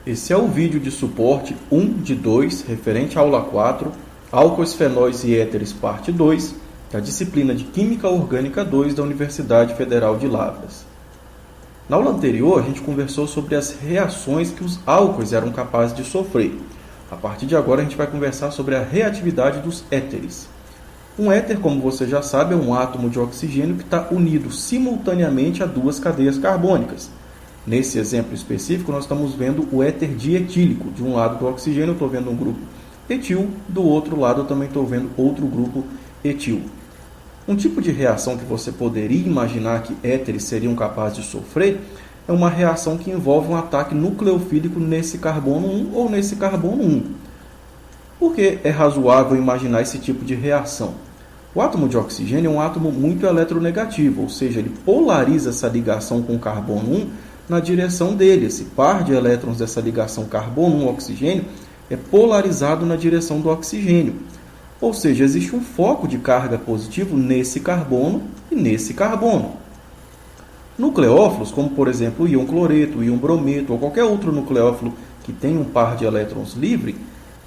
Esse é o vídeo de suporte 1 de 2, referente à aula 4, Álcoois, Fenóis e Éteres, parte 2, da disciplina de Química Orgânica 2 da Universidade Federal de Lavras. Na aula anterior, a gente conversou sobre as reações que os álcoois eram capazes de sofrer. A partir de agora, a gente vai conversar sobre a reatividade dos éteres. Um éter, como você já sabe, é um átomo de oxigênio que está unido simultaneamente a duas cadeias carbônicas. Nesse exemplo específico, nós estamos vendo o éter dietílico. De um lado do oxigênio, eu estou vendo um grupo etil, do outro lado, eu também estou vendo outro grupo etil. Um tipo de reação que você poderia imaginar que éteres seriam capazes de sofrer é uma reação que envolve um ataque nucleofílico nesse carbono 1 ou nesse carbono 1. Por que é razoável imaginar esse tipo de reação? O átomo de oxigênio é um átomo muito eletronegativo, ou seja, ele polariza essa ligação com o carbono 1 na direção dele. Esse par de elétrons dessa ligação carbono 1-oxigênio é polarizado na direção do oxigênio. Ou seja, existe um foco de carga positivo nesse carbono e nesse carbono. Nucleófilos, como por exemplo o íon cloreto, o íon brometo ou qualquer outro nucleófilo que tem um par de elétrons livre,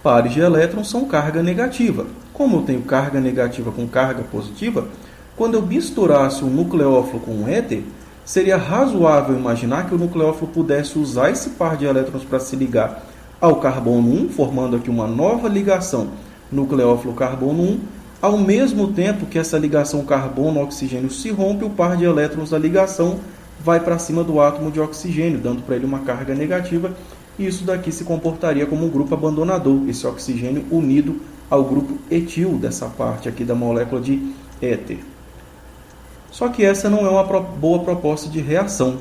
pares de elétrons são carga negativa. Como eu tenho carga negativa com carga positiva, quando eu misturasse um nucleófilo com um éter, seria razoável imaginar que o nucleófilo pudesse usar esse par de elétrons para se ligar ao carbono 1, formando aqui uma nova ligação nucleófilo-carbono 1, ao mesmo tempo que essa ligação carbono-oxigênio se rompe, o par de elétrons da ligação vai para cima do átomo de oxigênio, dando para ele uma carga negativa, e isso daqui se comportaria como um grupo abandonador, esse oxigênio unido ao grupo etil dessa parte aqui da molécula de éter. Só que essa não é uma boa proposta de reação.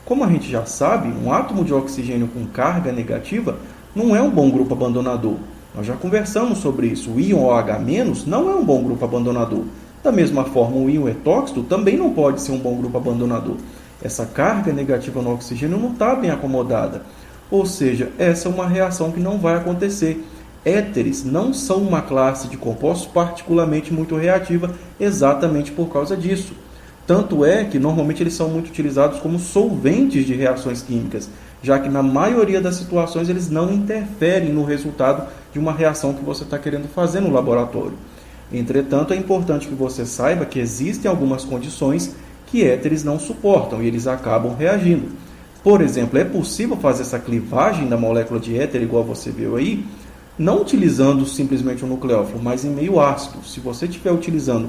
Como a gente já sabe, um átomo de oxigênio com carga negativa não é um bom grupo abandonador. Nós já conversamos sobre isso. O íon OH- não é um bom grupo abandonador. Da mesma forma, o íon etóxido também não pode ser um bom grupo abandonador. Essa carga negativa no oxigênio não está bem acomodada. Ou seja, essa é uma reação que não vai acontecer. Éteres não são uma classe de compostos particularmente muito reativa exatamente por causa disso. Tanto é que normalmente eles são muito utilizados como solventes de reações químicas, já que na maioria das situações eles não interferem no resultado de uma reação que você está querendo fazer no laboratório. Entretanto, é importante que você saiba que existem algumas condições que éteres não suportam e eles acabam reagindo. Por exemplo, é possível fazer essa clivagem da molécula de éter, igual você viu aí, não utilizando simplesmente um nucleófilo, mas em meio ácido. Se você estiver utilizando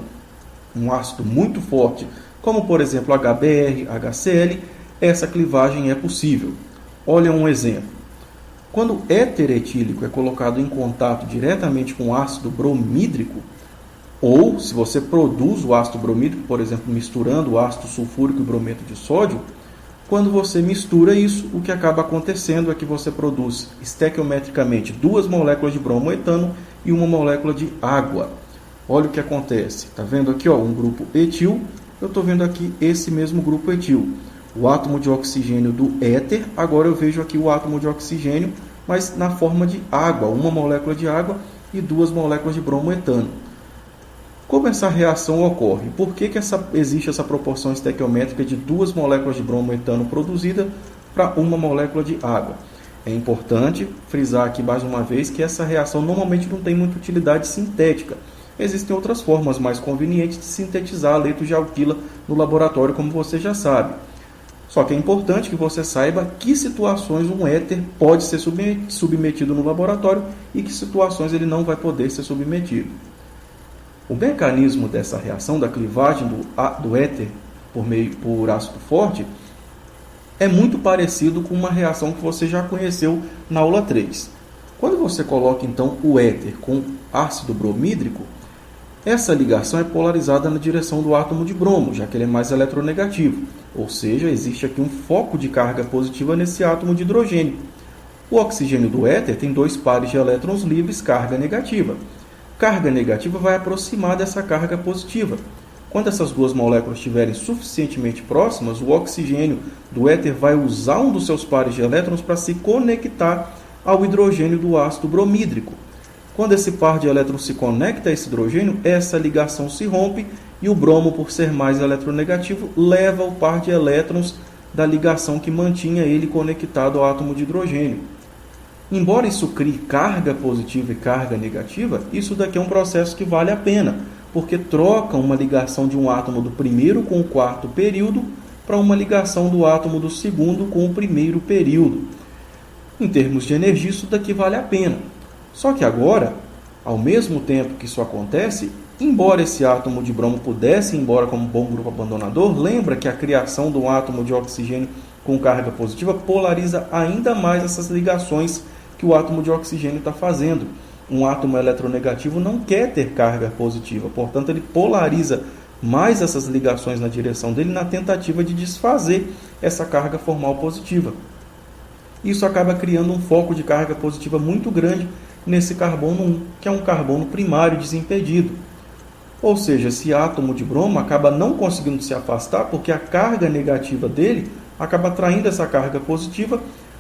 um ácido muito forte, como por exemplo HBr, HCl, essa clivagem é possível. Olha um exemplo. Quando éter etílico é colocado em contato diretamente com ácido bromídrico, ou se você produz o ácido bromídrico, por exemplo, misturando o ácido sulfúrico e brometo de sódio, quando você mistura isso, o que acaba acontecendo é que você produz estequiometricamente 2 moléculas de bromoetano e uma molécula de água. Olha o que acontece. Está vendo aqui um grupo etil? Eu estou vendo aqui esse mesmo grupo etil. O átomo de oxigênio do éter, agora eu vejo aqui o átomo de oxigênio, mas na forma de água, uma molécula de água e 2 moléculas de bromoetano. Como essa reação ocorre? Por que existe essa proporção estequiométrica de 2 moléculas de bromoetano produzida para uma molécula de água? É importante frisar aqui mais uma vez que essa reação normalmente não tem muita utilidade sintética. Existem outras formas mais convenientes de sintetizar aletos de alquila no laboratório, como você já sabe. Só que é importante que você saiba que situações um éter pode ser submetido no laboratório e que situações ele não vai poder ser submetido. O mecanismo dessa reação, da clivagem do éter por ácido forte, é muito parecido com uma reação que você já conheceu na aula 3. Quando você coloca então o éter com ácido bromídrico, essa ligação é polarizada na direção do átomo de bromo, já que ele é mais eletronegativo. Ou seja, existe aqui um foco de carga positiva nesse átomo de hidrogênio. O oxigênio do éter tem 2 pares de elétrons livres, carga negativa. Carga negativa vai aproximar dessa carga positiva. Quando essas 2 moléculas estiverem suficientemente próximas, o oxigênio do éter vai usar um dos seus pares de elétrons para se conectar ao hidrogênio do ácido bromídrico. Quando esse par de elétrons se conecta a esse hidrogênio, essa ligação se rompe e o bromo, por ser mais eletronegativo, leva o par de elétrons da ligação que mantinha ele conectado ao átomo de hidrogênio. Embora isso crie carga positiva e carga negativa, isso daqui é um processo que vale a pena, porque troca uma ligação de um átomo do primeiro com o quarto período para uma ligação do átomo do segundo com o primeiro período. Em termos de energia, isso daqui vale a pena. Só que agora, ao mesmo tempo que isso acontece, embora esse átomo de bromo pudesse ir embora como bom grupo abandonador, lembra que a criação do átomo de oxigênio com carga positiva polariza ainda mais essas ligações que o átomo de oxigênio está fazendo. Um átomo eletronegativo não quer ter carga positiva, portanto ele polariza mais essas ligações na direção dele na tentativa de desfazer essa carga formal positiva. Isso acaba criando um foco de carga positiva muito grande nesse carbono 1, que é um carbono primário desimpedido. Ou seja, esse átomo de bromo acaba não conseguindo se afastar porque a carga negativa dele acaba atraindo essa carga positiva,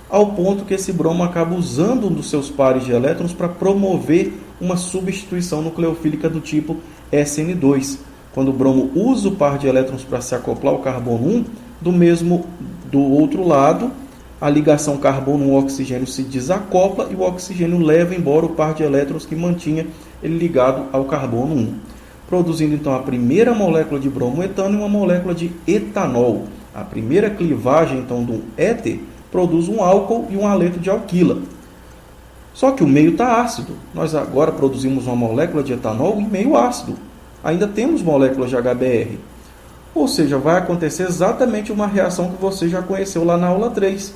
ao ponto que esse bromo acaba usando um dos seus pares de elétrons para promover uma substituição nucleofílica do tipo SN2. Quando o bromo usa o par de elétrons para se acoplar ao carbono 1, do outro lado, a ligação carbono 1 oxigênio se desacopla e o oxigênio leva embora o par de elétrons que mantinha ele ligado ao carbono 1, produzindo então a primeira molécula de bromoetano e uma molécula de etanol. A primeira clivagem então do éter produz um álcool e um haleto de alquila. Só que o meio está ácido. Nós agora produzimos uma molécula de etanol em meio ácido. Ainda temos moléculas de HBr. Ou seja, vai acontecer exatamente uma reação que você já conheceu lá na aula 3.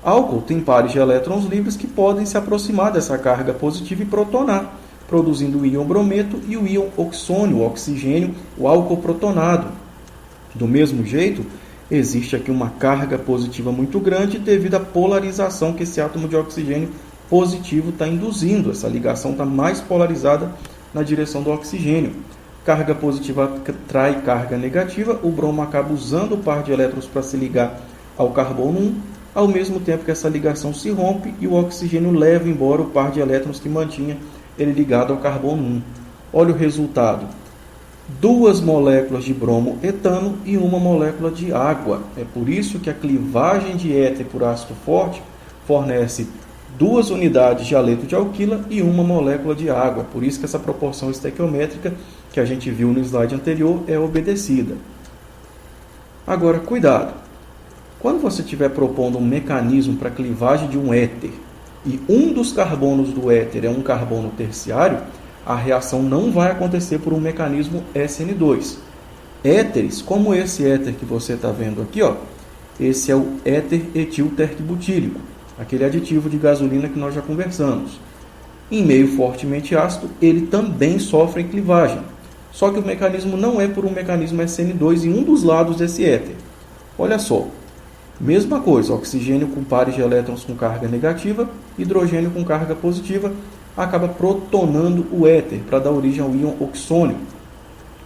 Álcool tem pares de elétrons livres que podem se aproximar dessa carga positiva e protonar, produzindo o íon brometo e o íon oxônio, o oxigênio, o álcool protonado. Do mesmo jeito, existe aqui uma carga positiva muito grande devido à polarização que esse átomo de oxigênio positivo está induzindo. Essa ligação está mais polarizada na direção do oxigênio. Carga positiva atrai carga negativa, o bromo acaba usando o par de elétrons para se ligar ao carbono 1, ao mesmo tempo que essa ligação se rompe e o oxigênio leva embora o par de elétrons que mantinha ele ligado ao carbono 1. Olha o resultado. 2 moléculas de bromoetano e uma molécula de água. É por isso que a clivagem de éter por ácido forte fornece 2 unidades de haleto de alquila e uma molécula de água. Por isso que essa proporção estequiométrica que a gente viu no slide anterior é obedecida. Agora, cuidado. Quando você estiver propondo um mecanismo para clivagem de um éter e um dos carbonos do éter é um carbono terciário, a reação não vai acontecer por um mecanismo SN2. Éteres, como esse éter que você está vendo aqui, esse é o éter etilterquibutílico, aquele aditivo de gasolina que nós já conversamos. Em meio fortemente ácido, ele também sofre clivagem. Só que o mecanismo não é por um mecanismo SN2 em um dos lados desse éter. Olha só, mesma coisa, oxigênio com pares de elétrons com carga negativa, hidrogênio com carga positiva, acaba protonando o éter para dar origem ao íon oxônio.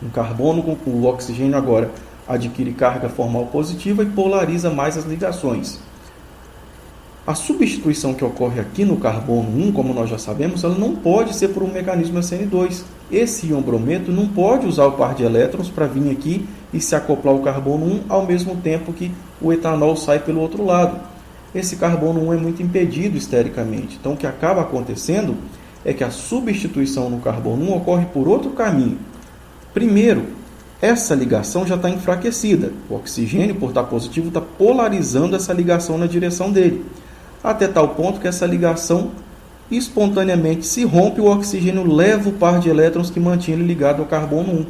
Um carbono com o oxigênio agora adquire carga formal positiva e polariza mais as ligações. A substituição que ocorre aqui no carbono 1, como nós já sabemos, ela não pode ser por um mecanismo SN2. Esse íon brometo não pode usar o par de elétrons para vir aqui e se acoplar ao carbono 1 ao mesmo tempo que o etanol sai pelo outro lado. Esse carbono 1 é muito impedido estericamente. Então, o que acaba acontecendo é que a substituição no carbono 1 ocorre por outro caminho. Primeiro, essa ligação já está enfraquecida. O oxigênio, por estar positivo, está polarizando essa ligação na direção dele, até tal ponto que essa ligação espontaneamente se rompe e o oxigênio leva o par de elétrons que mantinha ele ligado ao carbono 1.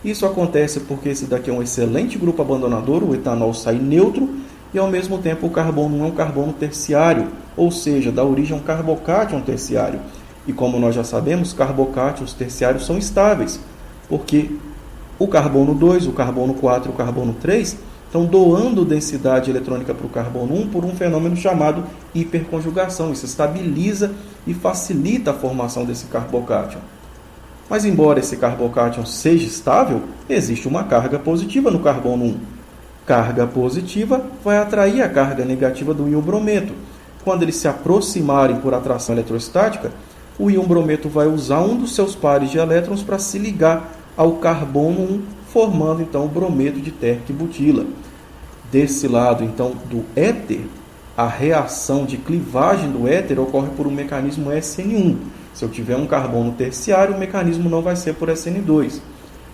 Isso acontece porque esse daqui é um excelente grupo abandonador, o etanol sai neutro, e ao mesmo tempo o carbono 1 é um carbono terciário, ou seja, dá origem a um carbocátion terciário. E como nós já sabemos, carbocátions terciários são estáveis, porque o carbono 2, o carbono 4 e o carbono 3 estão doando densidade eletrônica para o carbono 1 por um fenômeno chamado hiperconjugação. Isso estabiliza e facilita a formação desse carbocátion. Mas embora esse carbocátion seja estável, existe uma carga positiva no carbono 1. Carga positiva vai atrair a carga negativa do íon brometo. Quando eles se aproximarem por atração eletrostática, o íon brometo vai usar um dos seus pares de elétrons para se ligar ao carbono 1, formando então o brometo de terc-butila. Desse lado então do éter, a reação de clivagem do éter ocorre por um mecanismo SN1. Se eu tiver um carbono terciário, o mecanismo não vai ser por SN2.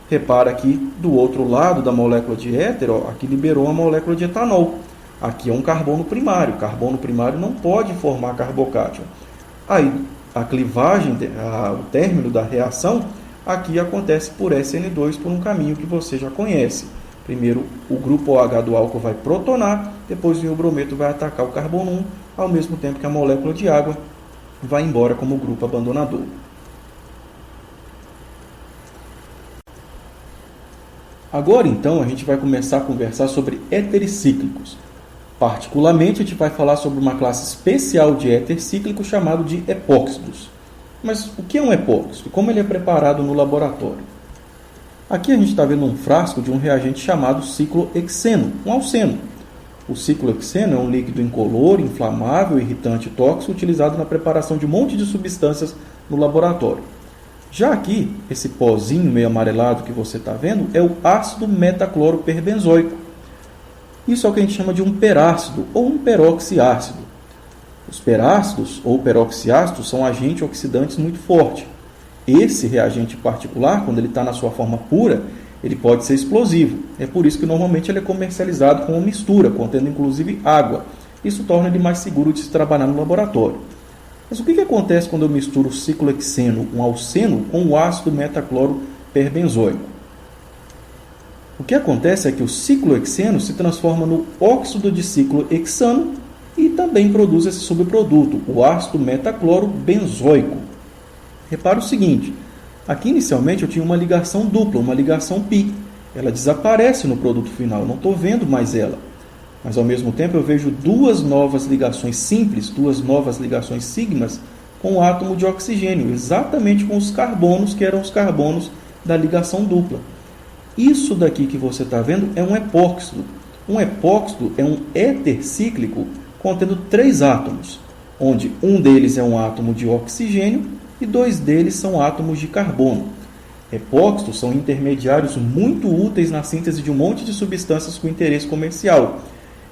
Repara aqui do outro lado da molécula de éter, aqui liberou uma molécula de etanol. Aqui é um carbono primário. Carbono primário não pode formar carbocátion. Aí, a clivagem, o término da reação, aqui acontece por SN2, por um caminho que você já conhece. Primeiro, o grupo OH do álcool vai protonar, depois o brometo vai atacar o carbono 1, ao mesmo tempo que a molécula de água vai embora como grupo abandonador. Agora, então, a gente vai começar a conversar sobre éteres cíclicos. Particularmente, a gente vai falar sobre uma classe especial de éter cíclico chamado de epóxidos. Mas o que é um epóxido? Como ele é preparado no laboratório? Aqui a gente está vendo um frasco de um reagente chamado ciclohexeno, um alceno. O ciclohexeno é um líquido incolor, inflamável, irritante e tóxico utilizado na preparação de um monte de substâncias no laboratório. Já aqui, esse pozinho meio amarelado que você está vendo é o ácido metacloroperbenzoico. Isso é o que a gente chama de um perácido ou um peroxiácido. Os perácidos ou peroxiácidos são agentes oxidantes muito fortes. Esse reagente particular, quando ele está na sua forma pura, ele pode ser explosivo. É por isso que normalmente ele é comercializado com uma mistura, contendo inclusive água. Isso torna ele mais seguro de se trabalhar no laboratório. Mas o que acontece quando eu misturo o ciclohexeno, um alceno, com o ácido metacloroperbenzoico? O que acontece é que o ciclohexeno se transforma no óxido de ciclohexano e também produz esse subproduto, o ácido metaclorobenzoico. Repara o seguinte, aqui inicialmente eu tinha uma ligação dupla, uma ligação pi. Ela desaparece no produto final, eu não estou vendo mais ela. Mas ao mesmo tempo eu vejo duas novas ligações simples, duas novas ligações sigmas com o átomo de oxigênio, exatamente com os carbonos que eram os carbonos da ligação dupla. Isso daqui que você está vendo é um epóxido. Um epóxido é um éter cíclico contendo 3 átomos, onde um deles é um átomo de oxigênio e 2 deles são átomos de carbono. Epóxidos são intermediários muito úteis na síntese de um monte de substâncias com interesse comercial.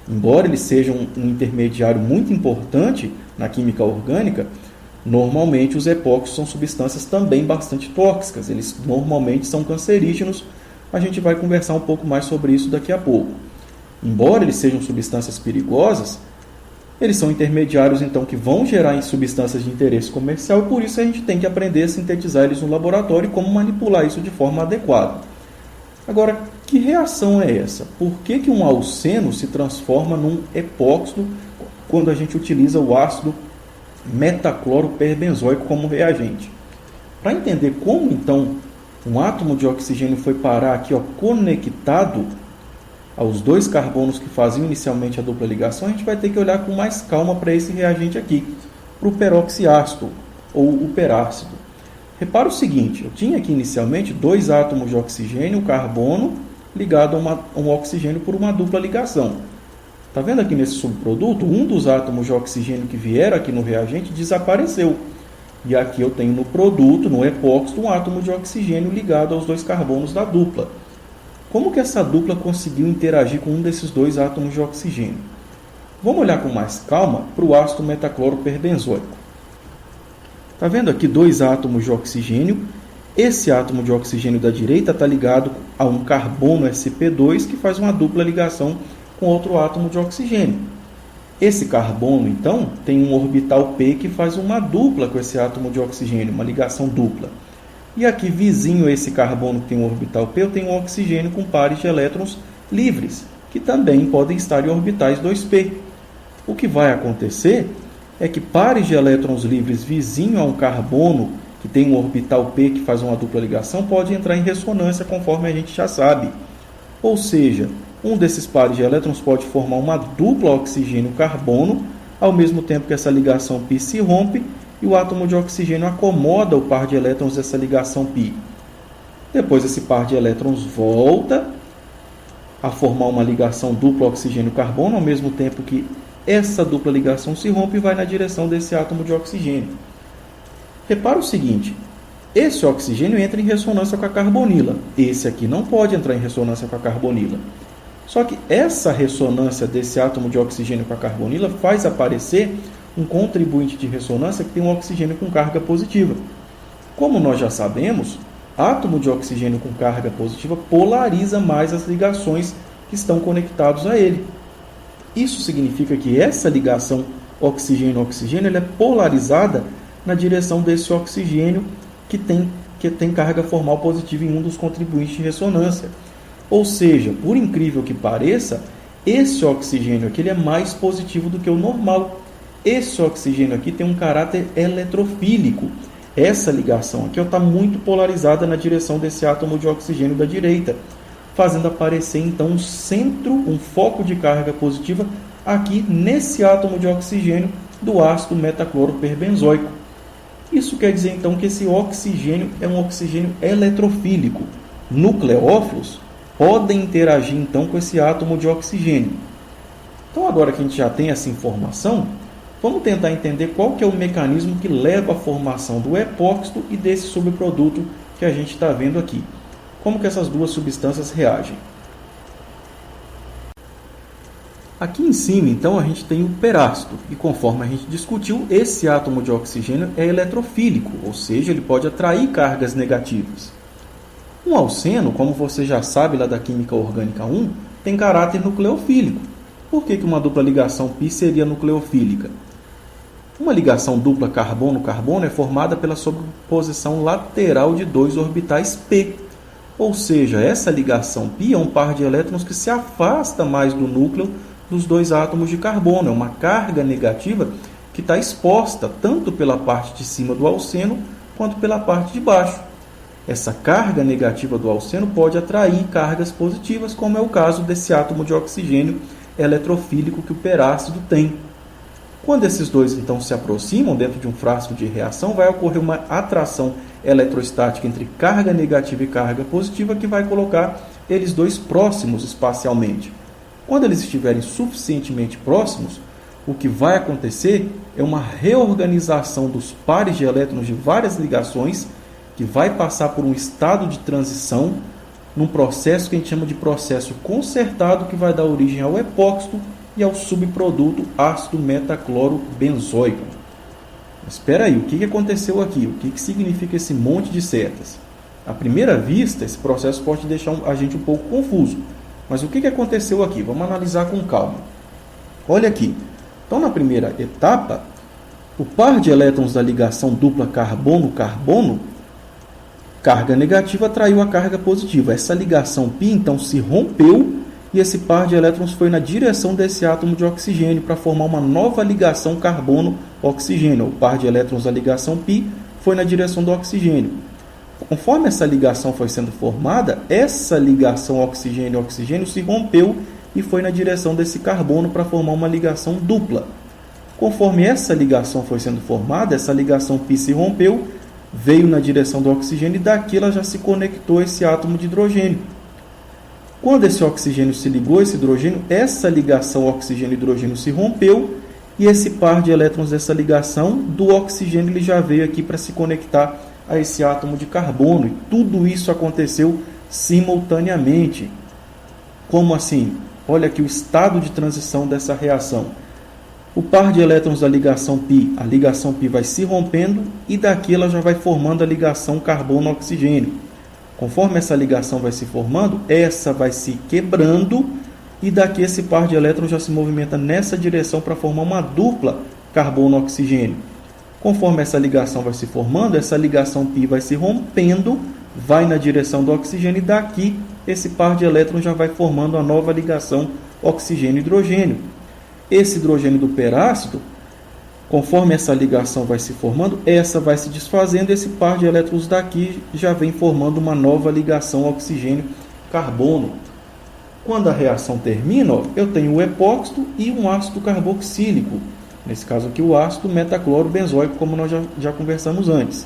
Embora eles sejam um intermediário muito importante na química orgânica, normalmente os epóxidos são substâncias também bastante tóxicas. Eles normalmente são cancerígenos. A gente vai conversar um pouco mais sobre isso daqui a pouco. Embora eles sejam substâncias perigosas, eles são intermediários, então, que vão gerar substâncias de interesse comercial e por isso a gente tem que aprender a sintetizar eles no laboratório e como manipular isso de forma adequada. Agora, que reação é essa? Por que um alceno se transforma num epóxido quando a gente utiliza o ácido metacloroperbenzoico como reagente? Para entender como, então, um átomo de oxigênio foi parar aqui, conectado aos 2 carbonos que faziam inicialmente a dupla ligação, a gente vai ter que olhar com mais calma para esse reagente aqui, para o peroxiácido ou o perácido. Repara o seguinte, eu tinha aqui inicialmente 2 átomos de oxigênio, carbono, ligado a um oxigênio por uma dupla ligação. Está vendo aqui nesse subproduto? Um dos átomos de oxigênio que vieram aqui no reagente desapareceu. E aqui eu tenho no produto, no epóxido, um átomo de oxigênio ligado aos 2 carbonos da dupla. Como que essa dupla conseguiu interagir com um desses 2 átomos de oxigênio? Vamos olhar com mais calma para o ácido metacloroperbenzoico. Está vendo aqui 2 átomos de oxigênio? Esse átomo de oxigênio da direita está ligado a um carbono sp2 que faz uma dupla ligação com outro átomo de oxigênio. Esse carbono, então, tem um orbital P que faz uma dupla com esse átomo de oxigênio, uma ligação dupla. E aqui, vizinho a esse carbono que tem um orbital P, eu tenho um oxigênio com pares de elétrons livres, que também podem estar em orbitais 2p. O que vai acontecer é que pares de elétrons livres vizinho a um carbono que tem um orbital P que faz uma dupla ligação pode entrar em ressonância, conforme a gente já sabe. Ou seja, um desses pares de elétrons pode formar uma dupla oxigênio-carbono, ao mesmo tempo que essa ligação π se rompe e o átomo de oxigênio acomoda o par de elétrons dessa ligação π. Depois esse par de elétrons volta a formar uma ligação dupla oxigênio-carbono, ao mesmo tempo que essa dupla ligação se rompe e vai na direção desse átomo de oxigênio. Repara o seguinte, esse oxigênio entra em ressonância com a carbonila. Esse aqui não pode entrar em ressonância com a carbonila. Só que essa ressonância desse átomo de oxigênio com a carbonila faz aparecer um contribuinte de ressonância que tem um oxigênio com carga positiva. Como nós já sabemos, átomo de oxigênio com carga positiva polariza mais as ligações que estão conectados a ele. Isso significa que essa ligação oxigênio-oxigênio ela é polarizada na direção desse oxigênio que tem carga formal positiva em um dos contribuintes de ressonância. Ou seja, por incrível que pareça, esse oxigênio aqui ele é mais positivo do que o normal. Esse oxigênio aqui tem um caráter eletrofílico. Essa ligação aqui está muito polarizada na direção desse átomo de oxigênio da direita, fazendo aparecer então um centro, um foco de carga positiva aqui nesse átomo de oxigênio do ácido metacloroperbenzoico. Isso quer dizer então que esse oxigênio é um oxigênio eletrofílico. Nucleófilos podem interagir então com esse átomo de oxigênio. Então agora que a gente já tem essa informação, vamos tentar entender qual que é o mecanismo que leva à formação do epóxito e desse subproduto que a gente está vendo aqui. Como que essas duas substâncias reagem? Aqui em cima, então, a gente tem o perácido, e conforme a gente discutiu, esse átomo de oxigênio é eletrofílico, ou seja, ele pode atrair cargas negativas. Um alceno, como você já sabe lá da Química Orgânica 1, tem caráter nucleofílico. Por que uma dupla ligação π seria nucleofílica? Uma ligação dupla carbono-carbono é formada pela sobreposição lateral de dois orbitais p. Ou seja, essa ligação π é um par de elétrons que se afasta mais do núcleo dos dois átomos de carbono. É uma carga negativa que está exposta tanto pela parte de cima do alceno quanto pela parte de baixo. Essa carga negativa do alceno pode atrair cargas positivas, como é o caso desse átomo de oxigênio eletrofílico que o perácido tem. Quando esses dois então se aproximam dentro de um frasco de reação, vai ocorrer uma atração eletrostática entre carga negativa e carga positiva que vai colocar eles dois próximos espacialmente. Quando eles estiverem suficientemente próximos, o que vai acontecer é uma reorganização dos pares de elétrons de várias ligações que vai passar por um estado de transição num processo que a gente chama de processo concertado, que vai dar origem ao epóxito e ao subproduto ácido metaclorobenzoico. Mas espera aí, o que aconteceu aqui? O que significa esse monte de setas? À primeira vista, esse processo pode deixar a gente um pouco confuso. Mas o que aconteceu aqui? Vamos analisar com calma. Olha aqui. Então, na primeira etapa, o par de elétrons da ligação dupla carbono-carbono, carga negativa atraiu a carga positiva. Essa ligação π, então, se rompeu e esse par de elétrons foi na direção desse átomo de oxigênio para formar uma nova ligação carbono-oxigênio. O par de elétrons da ligação π foi na direção do oxigênio. Conforme essa ligação foi sendo formada, essa ligação oxigênio-oxigênio se rompeu e foi na direção desse carbono para formar uma ligação dupla. Conforme essa ligação foi sendo formada, essa ligação π se rompeu, veio na direção do oxigênio e daqui ela já se conectou a esse átomo de hidrogênio. Quando esse oxigênio se ligou a esse hidrogênio, essa ligação oxigênio-hidrogênio se rompeu e esse par de elétrons dessa ligação do oxigênio ele já veio aqui para se conectar a esse átomo de carbono. E tudo isso aconteceu simultaneamente. Como assim? Olha aqui o estado de transição dessa reação. O par de elétrons da ligação π, a ligação π vai se rompendo e daqui ela já vai formando a ligação carbono-oxigênio. Conforme essa ligação vai se formando, essa vai se quebrando e daqui esse par de elétrons já se movimenta nessa direção para formar uma dupla carbono-oxigênio. Conforme essa ligação vai se formando, essa ligação π vai se rompendo, vai na direção do oxigênio e daqui esse par de elétrons já vai formando a nova ligação oxigênio-hidrogênio. Esse hidrogênio do perácido, conforme essa ligação vai se formando, essa vai se desfazendo, esse par de elétrons daqui já vem formando uma nova ligação oxigênio-carbono. Quando a reação termina, eu tenho o epóxito e um ácido carboxílico. Nesse caso aqui, o ácido metaclorobenzoico, como nós já conversamos antes.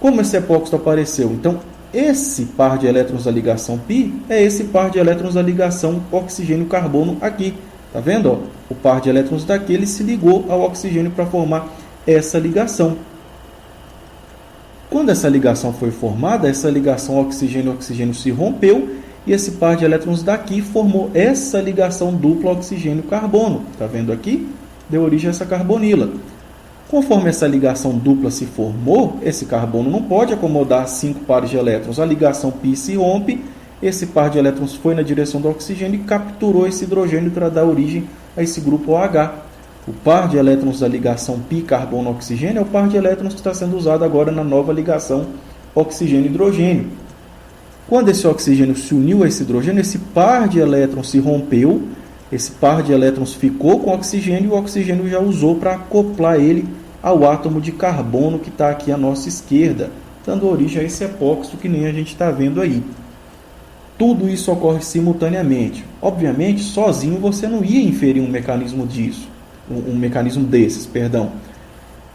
Como esse epóxito apareceu? Então, esse par de elétrons da ligação π é esse par de elétrons da ligação oxigênio-carbono aqui. Está vendo? Ó? O par de elétrons daqui ele se ligou ao oxigênio para formar essa ligação. Quando essa ligação foi formada, essa ligação oxigênio-oxigênio se rompeu e esse par de elétrons daqui formou essa ligação dupla oxigênio-carbono. Está vendo aqui? Deu origem a essa carbonila. Conforme essa ligação dupla se formou, esse carbono não pode acomodar 5 pares de elétrons. A ligação π se rompe, esse par de elétrons foi na direção do oxigênio e capturou esse hidrogênio para dar origem a esse grupo OH. O par de elétrons da ligação π carbono-oxigênio é o par de elétrons que está sendo usado agora na nova ligação oxigênio-hidrogênio. Quando esse oxigênio se uniu a esse hidrogênio, esse par de elétrons se rompeu, esse par de elétrons ficou com o oxigênio e o oxigênio já usou para acoplar ele ao átomo de carbono que está aqui à nossa esquerda, dando origem a esse epóxido que nem a gente está vendo aí. Tudo isso ocorre simultaneamente. Obviamente, sozinho você não ia inferir um mecanismo desses.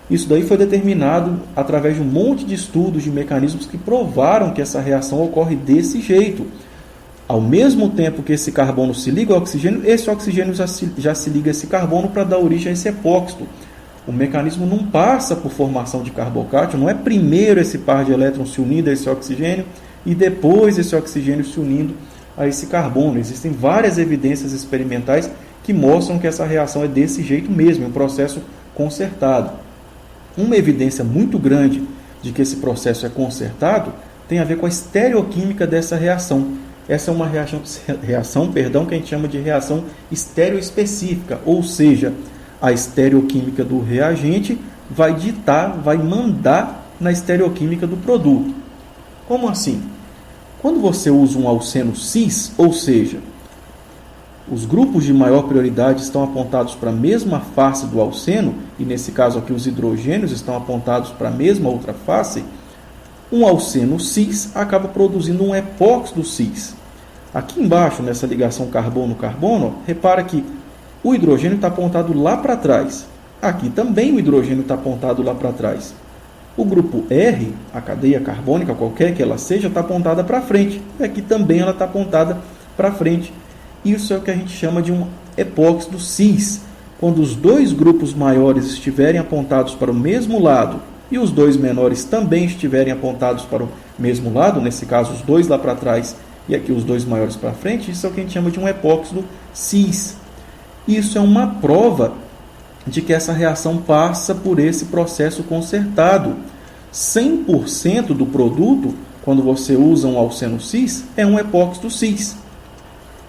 Isso daí foi determinado através de um monte de estudos de mecanismos que provaram que essa reação ocorre desse jeito. Ao mesmo tempo que esse carbono se liga ao oxigênio, esse oxigênio já se liga a esse carbono para dar origem a esse epóxido. O mecanismo não passa por formação de carbocátio, não é primeiro esse par de elétrons se unindo a esse oxigênio e depois esse oxigênio se unindo a esse carbono. Existem várias evidências experimentais que mostram que essa reação é desse jeito mesmo, um processo concertado. Uma evidência muito grande de que esse processo é concertado tem a ver com a estereoquímica dessa reação. Essa é uma reação que a gente chama de reação estereoespecífica, ou seja, a estereoquímica do reagente vai mandar na estereoquímica do produto. Como assim? Quando você usa um alceno cis, ou seja, os grupos de maior prioridade estão apontados para a mesma face do alceno, e nesse caso aqui os hidrogênios estão apontados para a mesma outra face, um alceno cis acaba produzindo um epóxido cis. Aqui embaixo, nessa ligação carbono-carbono, repara que o hidrogênio está apontado lá para trás. Aqui também o hidrogênio está apontado lá para trás. O grupo R, a cadeia carbônica, qualquer que ela seja, está apontada para frente. E aqui também ela está apontada para frente. Isso é o que a gente chama de um epóxido cis. Quando os dois grupos maiores estiverem apontados para o mesmo lado e os dois menores também estiverem apontados para o mesmo lado, nesse caso os dois lá para trás e aqui os dois maiores para frente, isso é o que a gente chama de um epóxido cis. Isso é uma prova de que essa reação passa por esse processo concertado. 100% do produto, quando você usa um alceno cis, é um epóxido cis.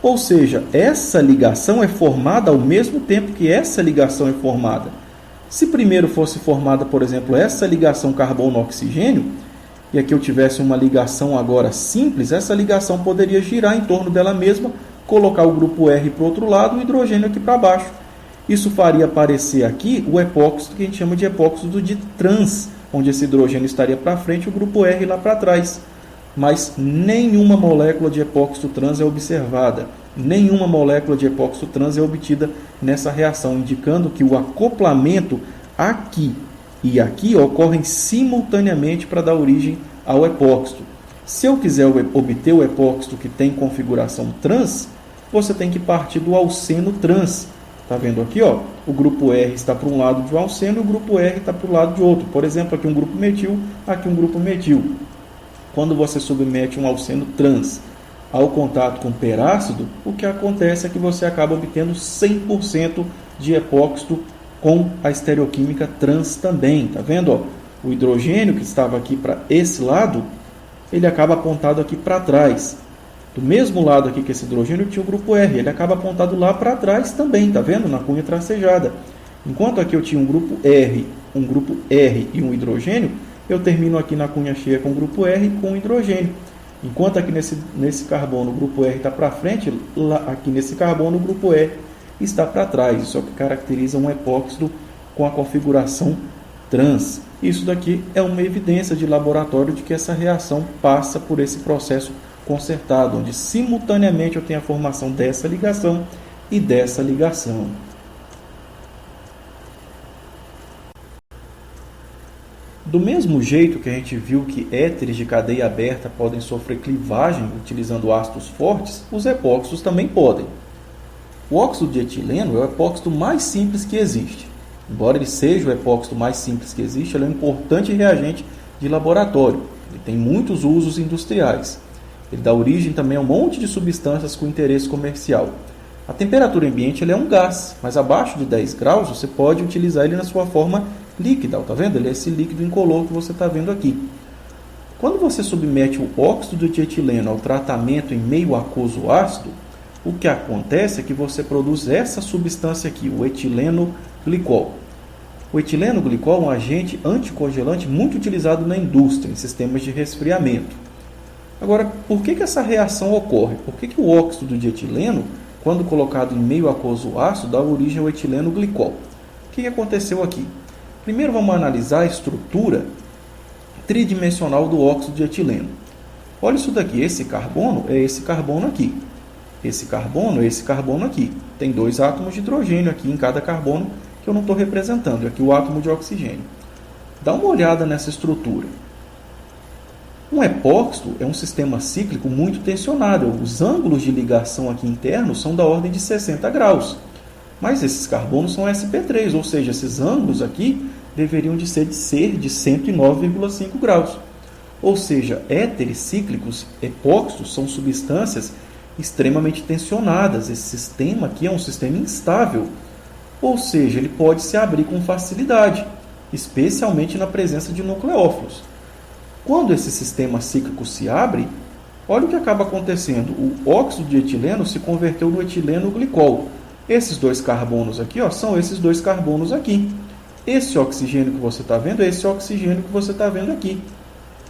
Ou seja, essa ligação é formada ao mesmo tempo que essa ligação é formada. Se primeiro fosse formada, por exemplo, essa ligação carbono-oxigênio, e aqui eu tivesse uma ligação agora simples, essa ligação poderia girar em torno dela mesma, colocar o grupo R para o outro lado e o hidrogênio aqui para baixo. Isso faria aparecer aqui o epóxido que a gente chama de epóxido de trans, onde esse hidrogênio estaria para frente e o grupo R lá para trás. Mas nenhuma molécula de epóxido trans é observada. Nenhuma molécula de epóxido trans é obtida nessa reação, indicando que o acoplamento aqui e aqui ocorrem simultaneamente para dar origem ao epóxido. Se eu quiser obter o epóxido que tem configuração trans, você tem que partir do alceno trans. Está vendo aqui? Ó, o grupo R está para um lado de um alceno e o grupo R está para o lado de outro. Por exemplo, aqui um grupo metil, aqui um grupo metil. Quando você submete um alceno trans ao contato com perácido, o que acontece é que você acaba obtendo 100% de epóxido com a estereoquímica trans também. Tá vendo? Ó, o hidrogênio que estava aqui para esse lado, ele acaba apontado aqui para trás. Do mesmo lado aqui que esse hidrogênio tinha o grupo R, ele acaba apontado lá para trás também, tá vendo? Na cunha tracejada. Enquanto aqui eu tinha um grupo R e um hidrogênio, eu termino aqui na cunha cheia com o grupo R com o hidrogênio. Enquanto aqui nesse carbono o grupo R está para frente, aqui nesse carbono o grupo R está para trás. Isso é o que caracteriza um epóxido com a configuração trans. Isso daqui é uma evidência de laboratório de que essa reação passa por esse processo concertado, onde simultaneamente eu tenho a formação dessa ligação e dessa ligação. Do mesmo jeito que a gente viu que éteres de cadeia aberta podem sofrer clivagem utilizando ácidos fortes, os epóxidos também podem. O óxido de etileno é o epóxido mais simples que existe. Embora ele seja o epóxido mais simples que existe, ele é um importante reagente de laboratório. Ele tem muitos usos industriais. Ele dá origem também a um monte de substâncias com interesse comercial. A temperatura ambiente ele é um gás, mas abaixo de 10 graus você pode utilizar ele na sua forma líquida. Está vendo? Ele é esse líquido incolor que você está vendo aqui. Quando você submete o óxido de etileno ao tratamento em meio aquoso ácido, o que acontece é que você produz essa substância aqui, o etileno glicol. O etileno glicol é um agente anticongelante muito utilizado na indústria, em sistemas de resfriamento. Agora, por que essa reação ocorre? Por que o óxido de etileno, quando colocado em meio aquoso ácido, dá origem ao etileno glicol? O que aconteceu aqui? Primeiro vamos analisar a estrutura tridimensional do óxido de etileno. Olha isso daqui, esse carbono é esse carbono aqui. Esse carbono é esse carbono aqui. Tem 2 átomos de hidrogênio aqui em cada carbono que eu não estou representando. Aqui o átomo de oxigênio. Dá uma olhada nessa estrutura. Um epóxito é um sistema cíclico muito tensionado. Os ângulos de ligação aqui internos são da ordem de 60 graus. Mas esses carbonos são sp3, ou seja, esses ângulos aqui deveriam de ser de 109,5 graus. Ou seja, éteres cíclicos, epóxitos, são substâncias extremamente tensionadas. Esse sistema aqui é um sistema instável. Ou seja, ele pode se abrir com facilidade, especialmente na presença de nucleófilos. Quando esse sistema cíclico se abre, olha o que acaba acontecendo. O óxido de etileno se converteu no etileno glicol. Esses 2 carbonos aqui são esses 2 carbonos aqui. Esse oxigênio que você está vendo é esse oxigênio que você está vendo aqui.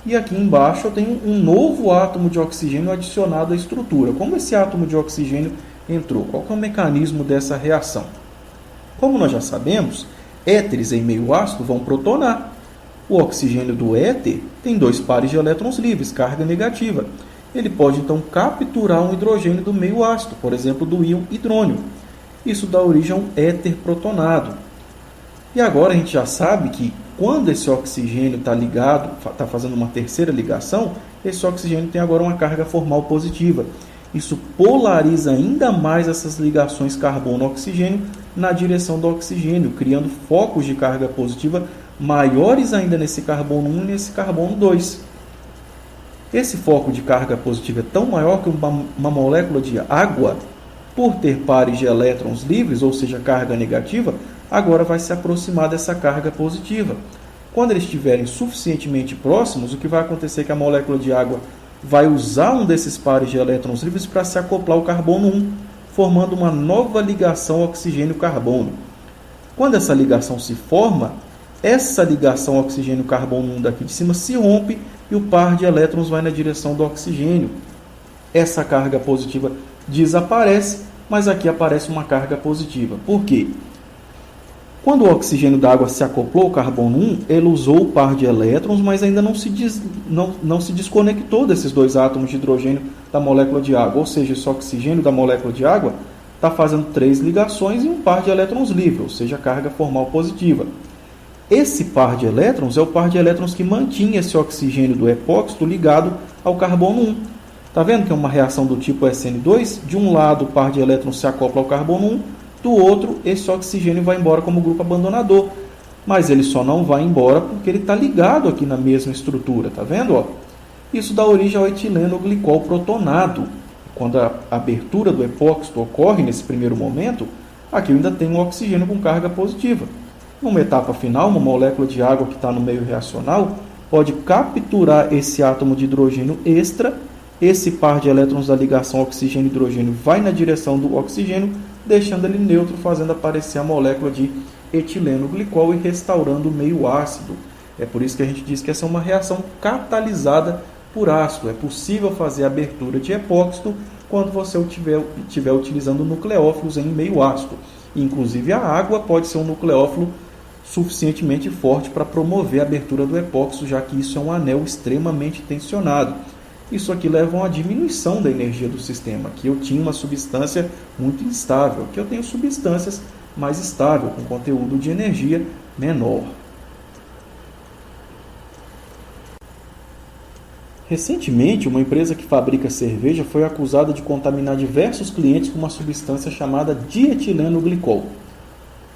E aqui embaixo eu tenho um novo átomo de oxigênio adicionado à estrutura. Como esse átomo de oxigênio entrou? Qual é o mecanismo dessa reação? Como nós já sabemos, éteres em meio ácido vão protonar. O oxigênio do éter tem 2 pares de elétrons livres, carga negativa. Ele pode então capturar um hidrogênio do meio ácido, por exemplo, do íon hidrônio. Isso dá origem a um éter protonado. E agora a gente já sabe que quando esse oxigênio está ligado, está fazendo uma terceira ligação, esse oxigênio tem agora uma carga formal positiva. Isso polariza ainda mais essas ligações carbono-oxigênio na direção do oxigênio, criando focos de carga positiva maiores ainda nesse carbono 1 e nesse carbono 2. Esse foco de carga positiva é tão maior que uma molécula de água, por ter pares de elétrons livres, ou seja, carga negativa, agora vai se aproximar dessa carga positiva. Quando eles estiverem suficientemente próximos, o que vai acontecer é que a molécula de água vai usar um desses pares de elétrons livres para se acoplar ao carbono 1, formando uma nova ligação oxigênio-carbono. Quando essa ligação se forma, essa ligação oxigênio-carbono 1 daqui de cima se rompe e o par de elétrons vai na direção do oxigênio. Essa carga positiva desaparece, mas aqui aparece uma carga positiva. Por quê? Quando o oxigênio da água se acoplou ao carbono 1, ele usou o par de elétrons, mas ainda não se desconectou desses 2 átomos de hidrogênio da molécula de água. Ou seja, esse oxigênio da molécula de água está fazendo 3 ligações e um par de elétrons livre, ou seja, carga formal positiva. Esse par de elétrons é o par de elétrons que mantinha esse oxigênio do epóxito ligado ao carbono 1. Está vendo que é uma reação do tipo SN2? De um lado, o par de elétrons se acopla ao carbono 1, do outro, esse oxigênio vai embora como grupo abandonador. Mas ele só não vai embora porque ele está ligado aqui na mesma estrutura. Está vendo? Isso dá origem ao etileno glicol protonado. Quando a abertura do epóxito ocorre nesse primeiro momento, aqui eu ainda tenho um oxigênio com carga positiva. Numa etapa final, uma molécula de água que está no meio reacional pode capturar esse átomo de hidrogênio extra. Esse par de elétrons da ligação oxigênio-hidrogênio vai na direção do oxigênio, deixando ele neutro, fazendo aparecer a molécula de etileno glicol e restaurando o meio ácido. É por isso que a gente diz que essa é uma reação catalisada por ácido. É possível fazer a abertura de epóxito quando você estiver utilizando nucleófilos em meio ácido. Inclusive a água pode ser um nucleófilo suficientemente forte para promover a abertura do epóxito, já que isso é um anel extremamente tensionado. Isso aqui leva a uma diminuição da energia do sistema. Aqui eu tinha uma substância muito instável. Aqui eu tenho substâncias mais estáveis, com conteúdo de energia menor. Recentemente, uma empresa que fabrica cerveja foi acusada de contaminar diversos clientes com uma substância chamada dietileno glicol.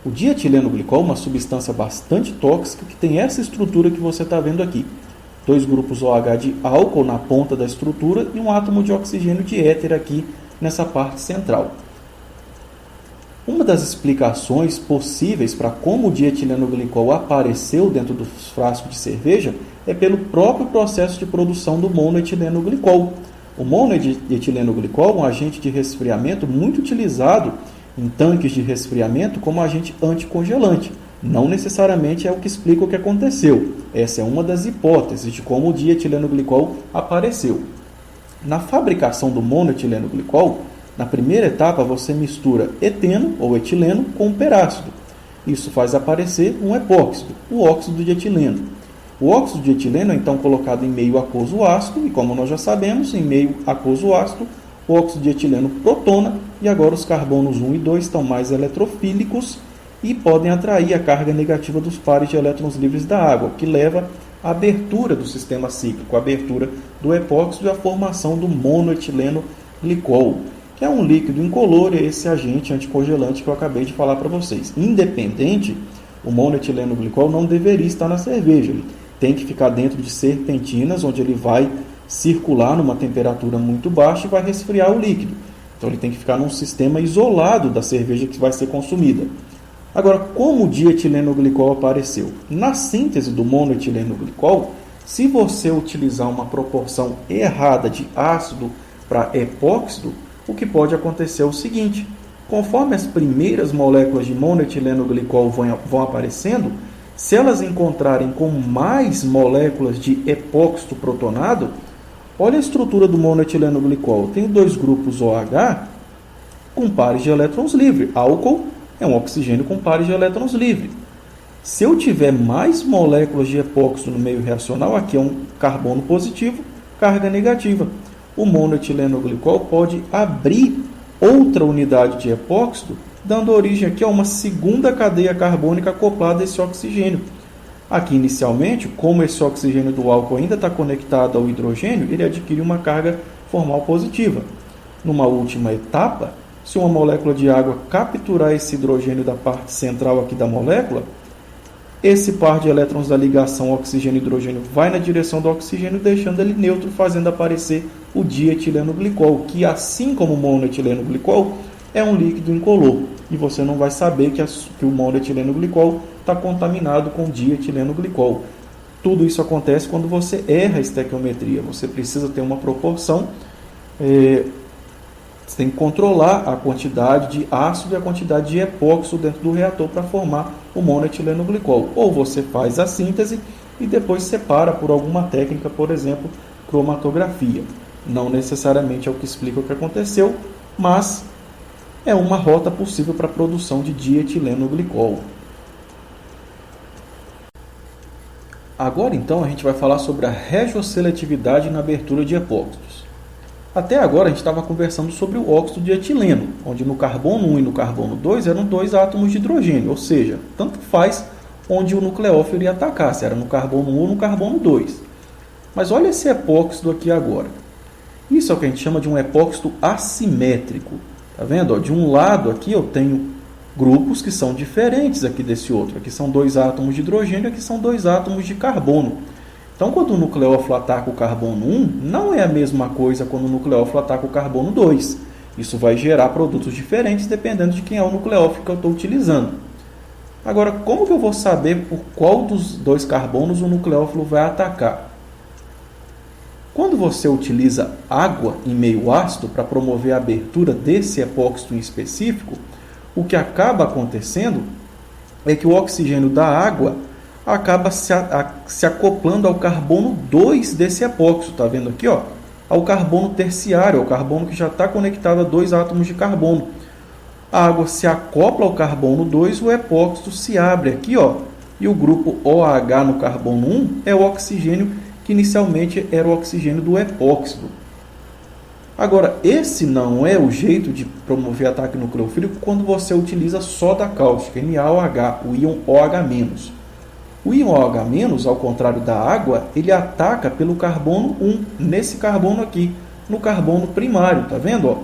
O dietileno glicol é uma substância bastante tóxica que tem essa estrutura que você está vendo aqui. dois grupos OH de álcool na ponta da estrutura e um átomo de oxigênio de éter aqui nessa parte central. Uma das explicações possíveis para como o dietilenoglicol apareceu dentro dos frascos de cerveja é pelo próprio processo de produção do monoetilenoglicol. O monoetilenoglicol é um agente de resfriamento muito utilizado em tanques de resfriamento como agente anticongelante. Não necessariamente é o que explica o que aconteceu. Essa é uma das hipóteses de como o dietilenoglicol apareceu. Na fabricação do monoetilenoglicol, na primeira etapa você mistura eteno ou etileno com perácido. Isso faz aparecer um epóxido, o óxido de etileno. O óxido de etileno é então colocado em meio aquoso ácido e, como nós já sabemos, em meio aquoso ácido, o óxido de etileno protona e agora os carbonos 1 e 2 estão mais eletrofílicos e podem atrair a carga negativa dos pares de elétrons livres da água, que leva à abertura do sistema cíclico, a abertura do epóxido e a formação do monoetilenoglicol, que é um líquido incolor, é esse agente anticongelante que eu acabei de falar para vocês. Independente, o monoetilenoglicol não deveria estar na cerveja, ele tem que ficar dentro de serpentinas, onde ele vai circular numa temperatura muito baixa e vai resfriar o líquido. Então ele tem que ficar num sistema isolado da cerveja que vai ser consumida. Agora, como o dietilenoglicol apareceu? Na síntese do monoetilenoglicol, se você utilizar uma proporção errada de ácido para epóxido, o que pode acontecer é o seguinte: conforme as primeiras moléculas de monoetilenoglicol vão aparecendo, se elas encontrarem com mais moléculas de epóxido protonado, olha a estrutura do monoetilenoglicol. Tem dois grupos OH com pares de elétrons livres. Álcool é um oxigênio com pares de elétrons livres. Se eu tiver mais moléculas de epóxido no meio reacional, aqui é um carbono positivo, carga negativa. O monoetilenoglicol pode abrir outra unidade de epóxido, dando origem aqui a uma segunda cadeia carbônica acoplada a esse oxigênio. Aqui, inicialmente, como esse oxigênio do álcool ainda está conectado ao hidrogênio, ele adquire uma carga formal positiva. Numa última etapa, se uma molécula de água capturar esse hidrogênio da parte central aqui da molécula, esse par de elétrons da ligação oxigênio-hidrogênio vai na direção do oxigênio, deixando ele neutro, fazendo aparecer o dietilenoglicol, que, assim como o monoetilenoglicol, é um líquido incolor. E você não vai saber que o monoetilenoglicol está contaminado com dietilenoglicol. Tudo isso acontece quando você erra a estequiometria. Você precisa ter uma proporção, você tem que controlar a quantidade de ácido e a quantidade de epóxido dentro do reator para formar o monoetilenoglicol. Ou você faz a síntese e depois separa por alguma técnica, por exemplo, cromatografia. Não necessariamente é o que explica o que aconteceu, mas é uma rota possível para a produção de dietilenoglicol. Agora, então, a gente vai falar sobre a regioseletividade na abertura de epóxidos. Até agora, a gente estava conversando sobre o óxido de etileno, onde no carbono 1 e no carbono 2 eram dois átomos de hidrogênio, ou seja, tanto faz onde o nucleófilo ia atacar, se era no carbono 1 ou no carbono 2. Mas olha esse epóxido aqui agora. Isso é o que a gente chama de um epóxido assimétrico. Tá vendo? De um lado aqui eu tenho grupos que são diferentes aqui desse outro. Aqui são dois átomos de hidrogênio, aqui são dois átomos de carbono. Então, quando o nucleófilo ataca o carbono 1, não é a mesma coisa quando o nucleófilo ataca o carbono 2. Isso vai gerar produtos diferentes dependendo de quem é o nucleófilo que eu estou utilizando. Agora, como que eu vou saber por qual dos dois carbonos o nucleófilo vai atacar? Quando você utiliza água em meio ácido para promover a abertura desse epóxido em específico, o que acaba acontecendo é que o oxigênio da água acaba se acoplando ao carbono 2 desse epóxido. Está vendo aqui? Ao carbono terciário, ao carbono que já está conectado a dois átomos de carbono. A água se acopla ao carbono 2, o epóxido se abre aqui, e o grupo OH no carbono 1 é o oxigênio que inicialmente era o oxigênio do epóxido. Agora, esse não é o jeito de promover ataque nucleofílico quando você utiliza soda cáustica, NaOH, o íon OH-. O íon OH-, ao contrário da água, ele ataca pelo carbono 1, nesse carbono aqui, no carbono primário, tá vendo?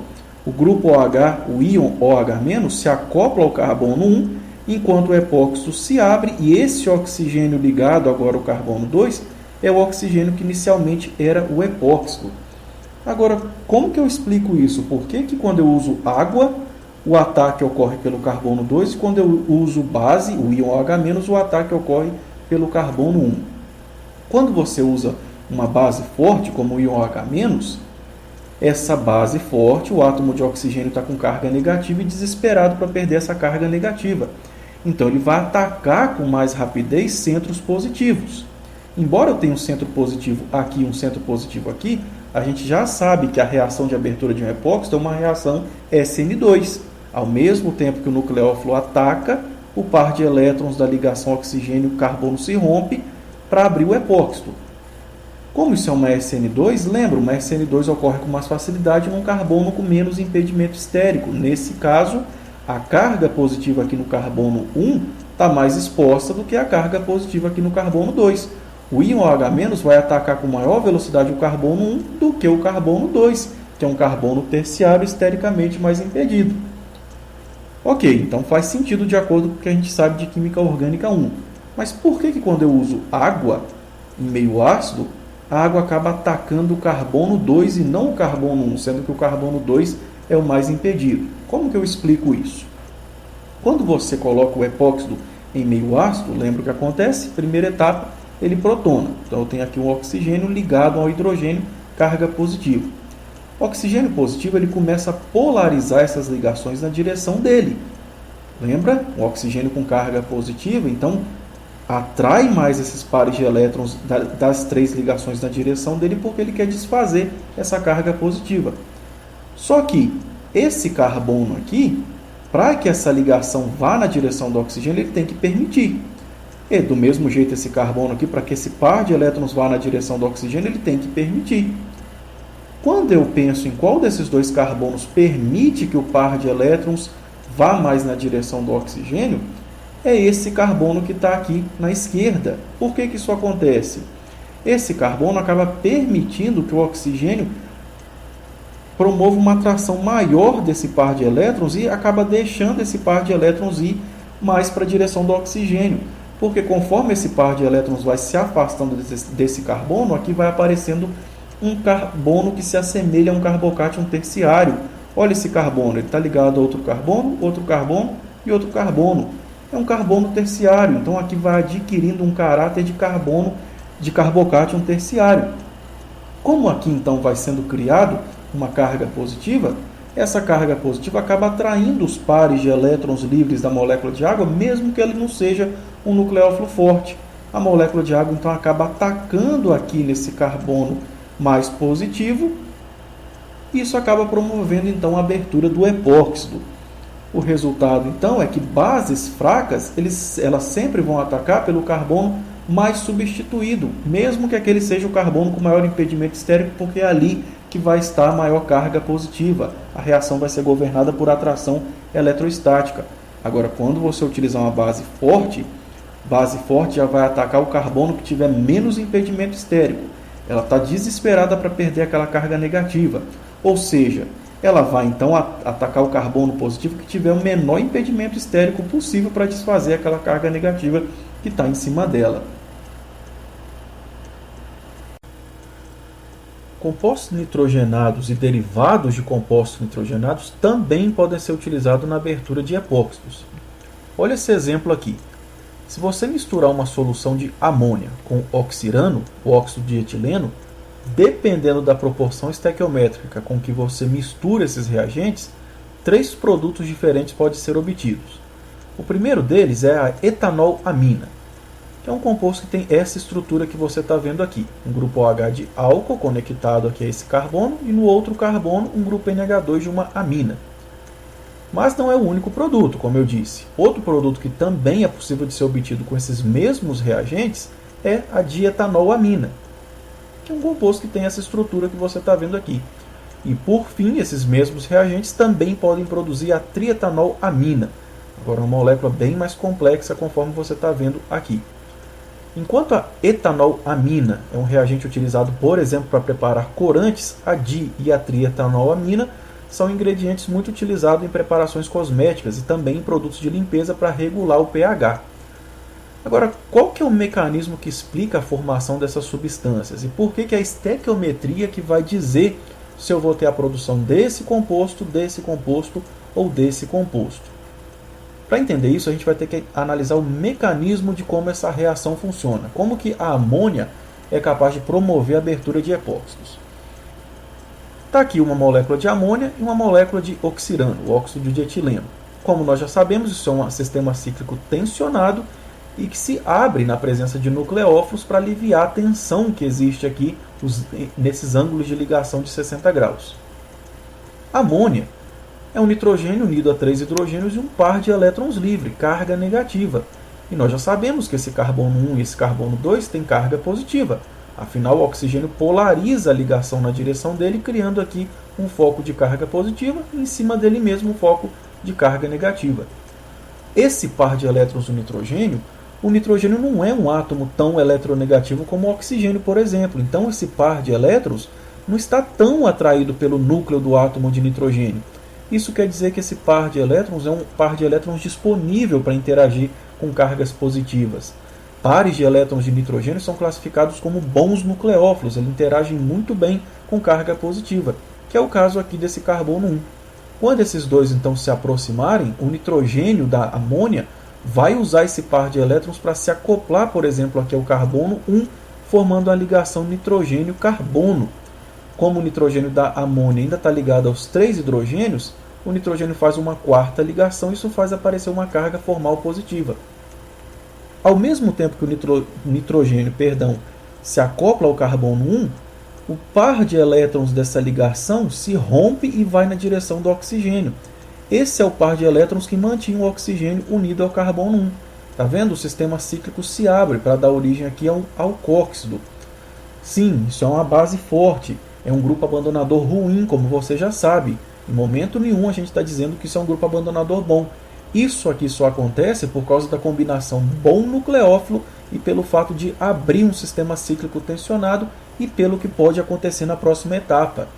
O grupo OH, o íon OH-, se acopla ao carbono 1, enquanto o epóxido se abre e esse oxigênio ligado agora ao carbono 2, é o oxigênio que inicialmente era o epóxido. Agora, como que eu explico isso? Por que que quando eu uso água, o ataque ocorre pelo carbono 2 e quando eu uso base, o íon OH-, o ataque ocorre pelo carbono 1? Quando você usa uma base forte, como o íon OH-, essa base forte, o átomo de oxigênio está com carga negativa e desesperado para perder essa carga negativa. Então, ele vai atacar com mais rapidez centros positivos. Embora eu tenha um centro positivo aqui e um centro positivo aqui, a gente já sabe que a reação de abertura de um epóxido é uma reação SN2. Ao mesmo tempo que o nucleófilo ataca, o par de elétrons da ligação oxigênio-carbono se rompe para abrir o epóxido. Como isso é uma SN2, lembra, uma SN2 ocorre com mais facilidade num carbono com menos impedimento estérico. Nesse caso, a carga positiva aqui no carbono 1 está mais exposta do que a carga positiva aqui no carbono 2. O íon OH- vai atacar com maior velocidade o carbono 1 do que o carbono 2, que é um carbono terciário estericamente mais impedido. Ok, então faz sentido de acordo com o que a gente sabe de química orgânica 1. Mas por que quando eu uso água em meio ácido, a água acaba atacando o carbono 2 e não o carbono 1, sendo que o carbono 2 é o mais impedido? Como que eu explico isso? Quando você coloca o epóxido em meio ácido, lembra o que acontece? Primeira etapa, ele protona. Então eu tenho aqui um oxigênio ligado ao hidrogênio, carga positiva. O oxigênio positivo ele começa a polarizar essas ligações na direção dele. Lembra? O oxigênio com carga positiva, então atrai mais esses pares de elétrons das três ligações na direção dele porque ele quer desfazer essa carga positiva. Só que esse carbono aqui, para que essa ligação vá na direção do oxigênio, ele tem que permitir. E do mesmo jeito esse carbono aqui, para que esse par de elétrons vá na direção do oxigênio, ele tem que permitir. Quando eu penso em qual desses dois carbonos permite que o par de elétrons vá mais na direção do oxigênio, é esse carbono que está aqui na esquerda. Por que isso acontece? Esse carbono acaba permitindo que o oxigênio promova uma atração maior desse par de elétrons e acaba deixando esse par de elétrons ir mais para a direção do oxigênio. Porque conforme esse par de elétrons vai se afastando desse carbono, aqui vai aparecendo um carbono que se assemelha a um carbocátion terciário. Olha esse carbono, ele está ligado a outro carbono e outro carbono. É um carbono terciário, então aqui vai adquirindo um caráter de carbono, de carbocátion terciário. Como aqui então vai sendo criado uma carga positiva, essa carga positiva acaba atraindo os pares de elétrons livres da molécula de água, mesmo que ele não seja um nucleófilo forte. A molécula de água então acaba atacando aqui nesse carbono mais positivo, e isso acaba promovendo então a abertura do epóxido. O resultado, então, é que bases fracas, elas sempre vão atacar pelo carbono mais substituído, mesmo que aquele seja o carbono com maior impedimento estérico, porque é ali que vai estar a maior carga positiva. A reação vai ser governada por atração eletrostática. Agora, quando você utilizar uma base forte já vai atacar o carbono que tiver menos impedimento estérico. Ela está desesperada para perder aquela carga negativa. Ou seja, ela vai então atacar o carbono positivo que tiver o menor impedimento estérico possível para desfazer aquela carga negativa que está em cima dela. Compostos nitrogenados e derivados de compostos nitrogenados também podem ser utilizados na abertura de epóxidos. Olha esse exemplo aqui. Se você misturar uma solução de amônia com oxirano, o óxido de etileno, dependendo da proporção estequiométrica com que você mistura esses reagentes, 3 produtos diferentes podem ser obtidos. O primeiro deles é a etanolamina, que é um composto que tem essa estrutura que você está vendo aqui. Um grupo OH de álcool conectado aqui a esse carbono e no outro carbono um grupo NH2 de uma amina. Mas não é o único produto, como eu disse. Outro produto que também é possível de ser obtido com esses mesmos reagentes é a dietanolamina, que é um composto que tem essa estrutura que você está vendo aqui. E por fim, esses mesmos reagentes também podem produzir a trietanolamina. Agora, uma molécula bem mais complexa, conforme você está vendo aqui. Enquanto a etanolamina é um reagente utilizado, por exemplo, para preparar corantes, a di e a trietanolamina são ingredientes muito utilizados em preparações cosméticas e também em produtos de limpeza para regular o pH. Agora, qual que é o mecanismo que explica a formação dessas substâncias? E por que é a estequiometria que vai dizer se eu vou ter a produção desse composto ou desse composto? Para entender isso, a gente vai ter que analisar o mecanismo de como essa reação funciona. Como que a amônia é capaz de promover a abertura de epóxidos. Está aqui uma molécula de amônia e uma molécula de oxirano, o óxido de etileno. Como nós já sabemos, isso é um sistema cíclico tensionado e que se abre na presença de nucleófilos para aliviar a tensão que existe aqui nesses ângulos de ligação de 60 graus. A amônia é um nitrogênio unido a 3 hidrogênios e um par de elétrons livre, carga negativa. E nós já sabemos que esse carbono 1 e esse carbono 2 têm carga positiva. Afinal, o oxigênio polariza a ligação na direção dele, criando aqui um foco de carga positiva e em cima dele mesmo um foco de carga negativa. Esse par de elétrons do nitrogênio, o nitrogênio não é um átomo tão eletronegativo como o oxigênio, por exemplo. Então, esse par de elétrons não está tão atraído pelo núcleo do átomo de nitrogênio. Isso quer dizer que esse par de elétrons é um par de elétrons disponível para interagir com cargas positivas. Pares de elétrons de nitrogênio são classificados como bons nucleófilos, eles interagem muito bem com carga positiva, que é o caso aqui desse carbono 1. Quando esses dois então se aproximarem, o nitrogênio da amônia vai usar esse par de elétrons para se acoplar, por exemplo, aqui ao carbono 1, formando a ligação nitrogênio-carbono. Como o nitrogênio da amônia ainda está ligado aos 3 hidrogênios, o nitrogênio faz uma quarta ligação e isso faz aparecer uma carga formal positiva. Ao mesmo tempo que o nitrogênio se acopla ao carbono 1, o par de elétrons dessa ligação se rompe e vai na direção do oxigênio. Esse é o par de elétrons que mantinha o oxigênio unido ao carbono 1. Está vendo? O sistema cíclico se abre para dar origem aqui ao alcóxido. Sim, isso é uma base forte. É um grupo abandonador ruim, como você já sabe. Em momento nenhum a gente está dizendo que isso é um grupo abandonador bom. Isso aqui só acontece por causa da combinação bom nucleófilo e pelo fato de abrir um sistema cíclico tensionado e pelo que pode acontecer na próxima etapa.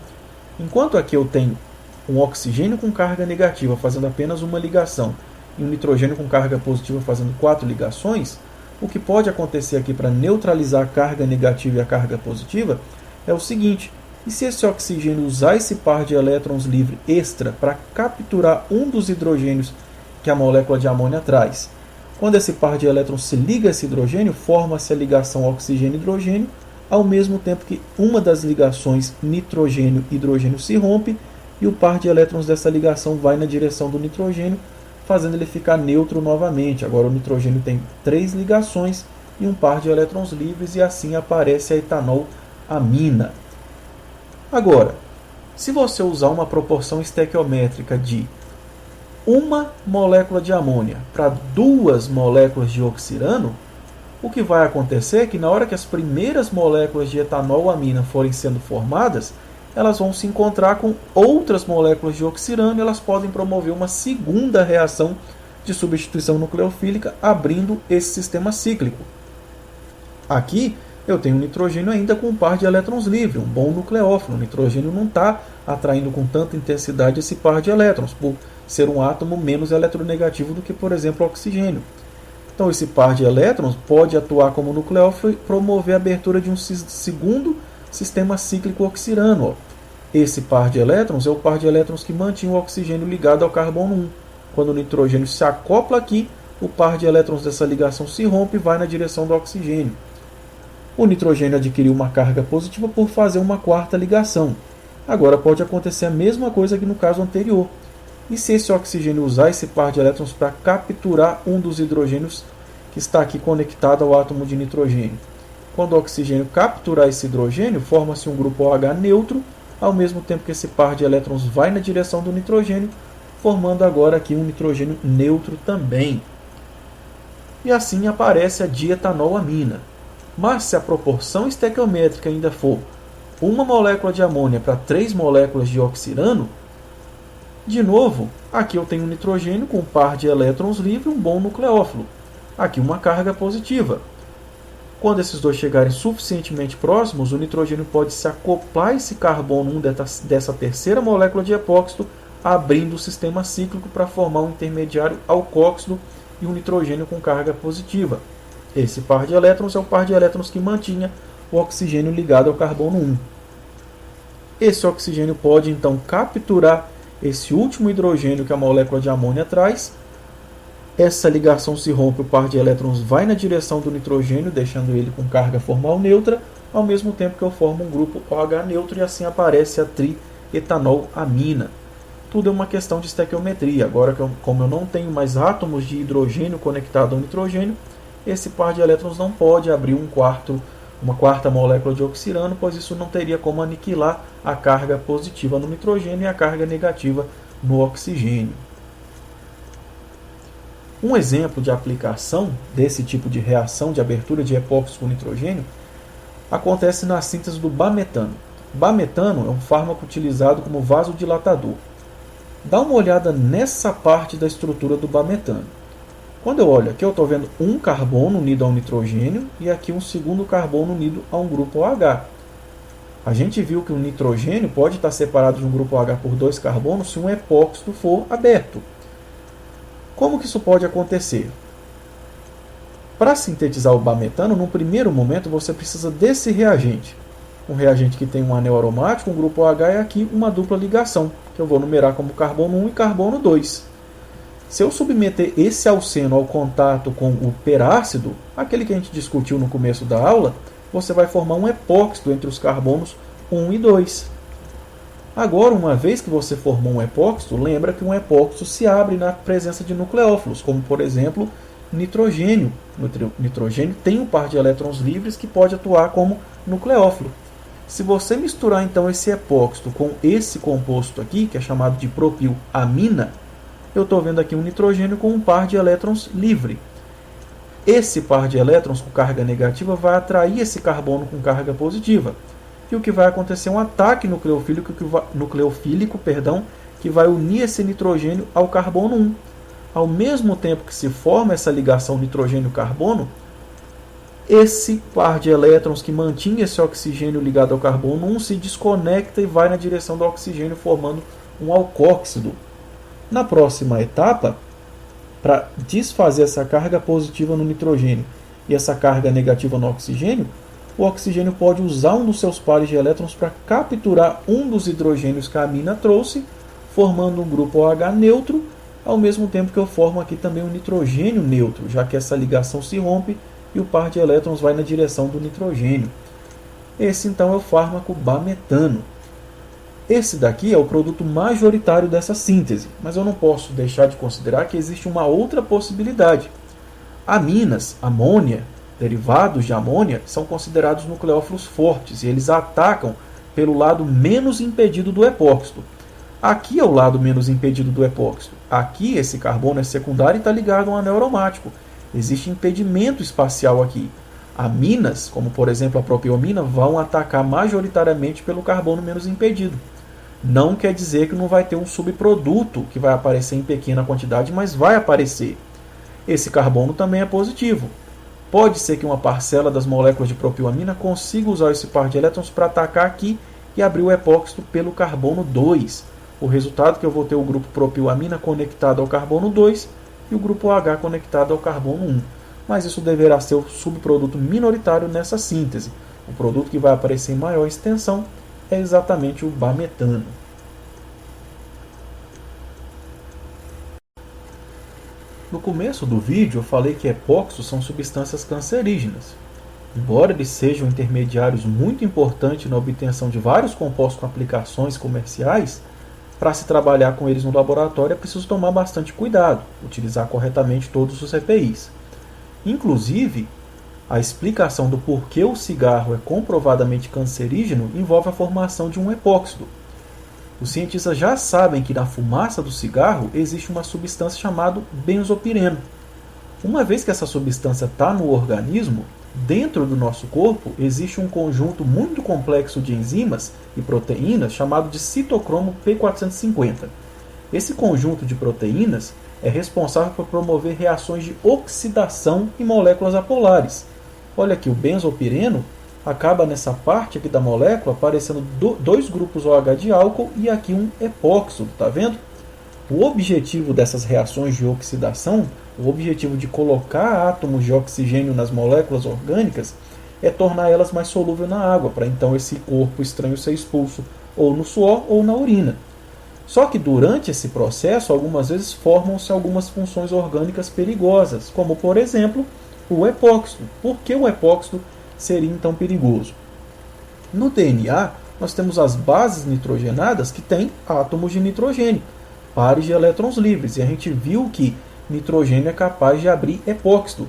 Enquanto aqui eu tenho um oxigênio com carga negativa fazendo apenas uma ligação e um nitrogênio com carga positiva fazendo 4 ligações, o que pode acontecer aqui para neutralizar a carga negativa e a carga positiva é o seguinte: e se esse oxigênio usar esse par de elétrons livre extra para capturar um dos hidrogênios que a molécula de amônia traz? Quando esse par de elétrons se liga a esse hidrogênio, forma-se a ligação oxigênio-hidrogênio, ao mesmo tempo que uma das ligações nitrogênio-hidrogênio se rompe e o par de elétrons dessa ligação vai na direção do nitrogênio, fazendo ele ficar neutro novamente. Agora o nitrogênio tem 3 ligações e um par de elétrons livres e assim aparece a etanol-amina. Agora, se você usar uma proporção estequiométrica de uma molécula de amônia para 2 moléculas de oxirano, o que vai acontecer é que na hora que as primeiras moléculas de etanol-amina forem sendo formadas, elas vão se encontrar com outras moléculas de oxirano e elas podem promover uma segunda reação de substituição nucleofílica, abrindo esse sistema cíclico. Aqui eu tenho um nitrogênio ainda com um par de elétrons livre, um bom nucleófilo. O nitrogênio não está atraindo com tanta intensidade esse par de elétrons, por ser um átomo menos eletronegativo do que, por exemplo, o oxigênio. Então, esse par de elétrons pode atuar como nucleófilo e promover a abertura de um segundo sistema cíclico oxirano. Esse par de elétrons é o par de elétrons que mantinha o oxigênio ligado ao carbono 1. Quando o nitrogênio se acopla aqui, o par de elétrons dessa ligação se rompe e vai na direção do oxigênio. O nitrogênio adquiriu uma carga positiva por fazer uma quarta ligação. Agora pode acontecer a mesma coisa que no caso anterior. E se esse oxigênio usar esse par de elétrons para capturar um dos hidrogênios que está aqui conectado ao átomo de nitrogênio? Quando o oxigênio capturar esse hidrogênio, forma-se um grupo OH neutro, ao mesmo tempo que esse par de elétrons vai na direção do nitrogênio, formando agora aqui um nitrogênio neutro também. E assim aparece a dietanolamina. Mas se a proporção estequiométrica ainda for uma molécula de amônia para 3 moléculas de oxirano, de novo, aqui eu tenho um nitrogênio com um par de elétrons livre e um bom nucleófilo. Aqui uma carga positiva. Quando esses dois chegarem suficientemente próximos, o nitrogênio pode se acoplar a esse carbono 1 dessa terceira molécula de epóxido, abrindo o sistema cíclico para formar um intermediário alcóxido e um nitrogênio com carga positiva. Esse par de elétrons é o par de elétrons que mantinha o oxigênio ligado ao carbono 1. Esse oxigênio pode então capturar esse último hidrogênio que a molécula de amônia traz. Essa ligação se rompe, o par de elétrons vai na direção do nitrogênio, deixando ele com carga formal neutra, ao mesmo tempo que eu formo um grupo OH neutro e assim aparece a trietanolamina. Tudo é uma questão de estequiometria. Agora, como eu não tenho mais átomos de hidrogênio conectados ao nitrogênio, esse par de elétrons não pode abrir uma quarta molécula de oxirano, pois isso não teria como aniquilar a carga positiva no nitrogênio e a carga negativa no oxigênio. Um exemplo de aplicação desse tipo de reação de abertura de epóxi com nitrogênio acontece na síntese do bametano. Bametano é um fármaco utilizado como vasodilatador. Dá uma olhada nessa parte da estrutura do bametano. Quando eu olho aqui, eu estou vendo um carbono unido a um nitrogênio e aqui um segundo carbono unido a um grupo OH. A gente viu que o nitrogênio pode estar separado de um grupo OH por 2 carbonos se um epóxido for aberto. Como que isso pode acontecer? Para sintetizar o bametano, num primeiro momento você precisa desse reagente. Um reagente que tem um anel aromático, um grupo OH, e aqui uma dupla ligação, que eu vou numerar como carbono 1 e carbono 2. Se eu submeter esse alceno ao contato com o perácido, aquele que a gente discutiu no começo da aula, você vai formar um epóxido entre os carbonos 1 e 2. Agora, uma vez que você formou um epóxido, lembra que um epóxido se abre na presença de nucleófilos, como por exemplo nitrogênio. Nitrogênio tem um par de elétrons livres que pode atuar como nucleófilo. Se você misturar então esse epóxido com esse composto aqui, que é chamado de propilamina, eu estou vendo aqui um nitrogênio com um par de elétrons livre. Esse par de elétrons com carga negativa vai atrair esse carbono com carga positiva. E o que vai acontecer é um ataque nucleofílico, que vai unir esse nitrogênio ao carbono 1. Ao mesmo tempo que se forma essa ligação nitrogênio-carbono, esse par de elétrons que mantinha esse oxigênio ligado ao carbono 1 se desconecta e vai na direção do oxigênio, formando um alcóxido. Na próxima etapa, para desfazer essa carga positiva no nitrogênio e essa carga negativa no oxigênio, o oxigênio pode usar um dos seus pares de elétrons para capturar um dos hidrogênios que a amina trouxe, formando um grupo OH neutro, ao mesmo tempo que eu formo aqui também um nitrogênio neutro, já que essa ligação se rompe e o par de elétrons vai na direção do nitrogênio. Esse então é o fármaco bametano. Esse daqui é o produto majoritário dessa síntese, mas eu não posso deixar de considerar que existe uma outra possibilidade. Aminas, amônia, derivados de amônia, são considerados nucleófilos fortes e eles atacam pelo lado menos impedido do epóxido. Aqui é o lado menos impedido do epóxido. Aqui esse carbono é secundário e está ligado a um anel aromático. Existe impedimento espacial aqui. Aminas, como por exemplo a propiamina, vão atacar majoritariamente pelo carbono menos impedido. Não quer dizer que não vai ter um subproduto que vai aparecer em pequena quantidade, mas vai aparecer. Esse carbono também é positivo. Pode ser que uma parcela das moléculas de propiamina consiga usar esse par de elétrons para atacar aqui e abrir o epóxido pelo carbono 2. O resultado é que eu vou ter o grupo propilamina conectado ao carbono 2 e o grupo OH conectado ao carbono 1. Mas isso deverá ser o subproduto minoritário nessa síntese. O produto que vai aparecer em maior extensão é exatamente o bametano. No começo do vídeo eu falei que epóxidos são substâncias cancerígenas. Embora eles sejam intermediários muito importantes na obtenção de vários compostos com aplicações comerciais, para se trabalhar com eles no laboratório é preciso tomar bastante cuidado, utilizar corretamente todos os EPIs. Inclusive, a explicação do porquê o cigarro é comprovadamente cancerígeno envolve a formação de um epóxido. Os cientistas já sabem que na fumaça do cigarro existe uma substância chamada benzopireno. Uma vez que essa substância está no organismo, dentro do nosso corpo existe um conjunto muito complexo de enzimas e proteínas chamado de citocromo P450. Esse conjunto de proteínas é responsável por promover reações de oxidação em moléculas apolares. Olha aqui, o benzopireno acaba nessa parte aqui da molécula aparecendo dois grupos OH de álcool e aqui um epóxido, tá vendo? O objetivo dessas reações de oxidação, o objetivo de colocar átomos de oxigênio nas moléculas orgânicas, é tornar elas mais solúveis na água, para então esse corpo estranho ser expulso ou no suor ou na urina. Só que durante esse processo, algumas vezes formam-se algumas funções orgânicas perigosas, como por exemplo o epóxido. Por que o epóxido seria então perigoso? No DNA, nós temos as bases nitrogenadas que têm átomos de nitrogênio, pares de elétrons livres, e a gente viu que nitrogênio é capaz de abrir epóxido.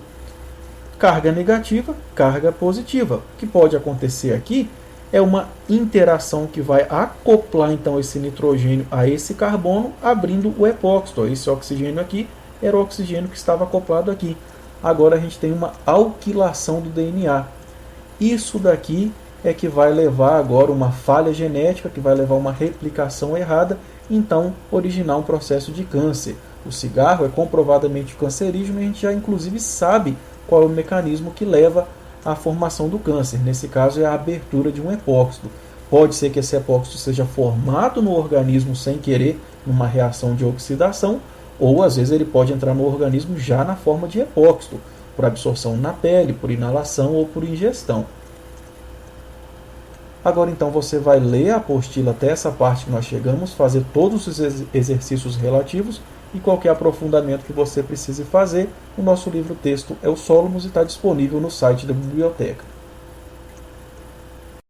Carga negativa, carga positiva. O que pode acontecer aqui é uma interação que vai acoplar então esse nitrogênio a esse carbono, abrindo o epóxido. Esse oxigênio aqui era o oxigênio que estava acoplado aqui. Agora a gente tem uma alquilação do DNA. Isso daqui é que vai levar agora uma falha genética, que vai levar uma replicação errada, então originar um processo de câncer. O cigarro é comprovadamente cancerígeno e a gente já inclusive sabe qual é o mecanismo que leva à formação do câncer. Nesse caso é a abertura de um epóxido. Pode ser que esse epóxido seja formado no organismo sem querer, numa reação de oxidação, ou às vezes ele pode entrar no organismo já na forma de epóxido, por absorção na pele, por inalação ou por ingestão. Agora então você vai ler a apostila até essa parte que nós chegamos, fazer todos os exercícios relativos e qualquer aprofundamento que você precise fazer. O nosso livro-texto é o Solomos e está disponível no site da biblioteca.